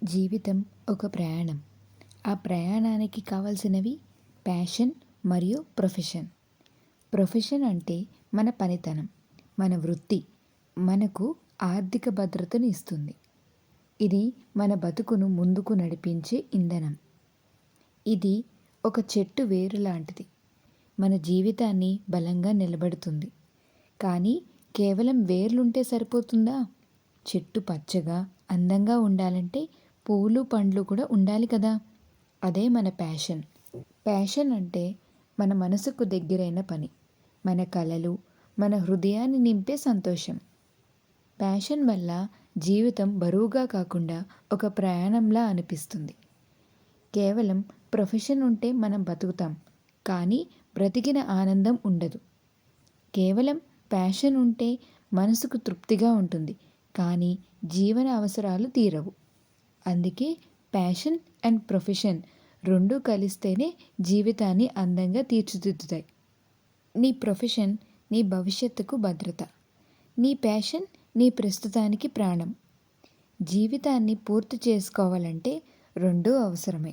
జీవితం ఒక ప్రయాణం. ఆ ప్రయాణానికి కావాల్సినవి ప్యాషన్ మరియు ప్రొఫెషన్. ప్రొఫెషన్ అంటే మన పనితనం, మన వృత్తి మనకు ఆర్థిక భద్రతను ఇస్తుంది. ఇది మన బతుకును ముందుకు నడిపించే ఇంధనం. ఇది ఒక చెట్టు వేరు లాంటిది. మన జీవితాన్ని బలంగా నిలబెడుతుంది. కానీ కేవలం వేర్లుంటే సరిపోతుందా? చెట్టు పచ్చగా, అందంగా ఉండాలంటే పూలు, పండ్లు కూడా ఉండాలి కదా! అదే మన ప్యాషన్. ప్యాషన్ అంటే మన మనసుకు దగ్గరైన పని. మన కలలు, మన హృదయాన్ని నింపే సంతోషం. ప్యాషన్ వల్ల జీవితం బరువుగా కాకుండా ఒక ప్రయాణంలా అనిపిస్తుంది. కేవలం ప్రొఫెషన్ ఉంటే మనం బతుకుతాం, కానీ బ్రతికిన ఆనందం ఉండదు. కేవలం ప్యాషన్ ఉంటే మనసుకు తృప్తిగా ఉంటుంది, కానీ జీవన అవసరాలు తీరవు. అందుకే ప్యాషన్ అండ్ ప్రొఫెషన్ రెండూ కలిస్తేనే జీవితాన్ని అందంగా తీర్చిదిద్దుతాయి. నీ ప్రొఫెషన్ నీ భవిష్యత్తుకు భద్రత. నీ ప్యాషన్ నీ ప్రస్తుతానికి ప్రాణం. జీవితాన్ని పూర్తి చేసుకోవాలంటే రెండూ అవసరమే.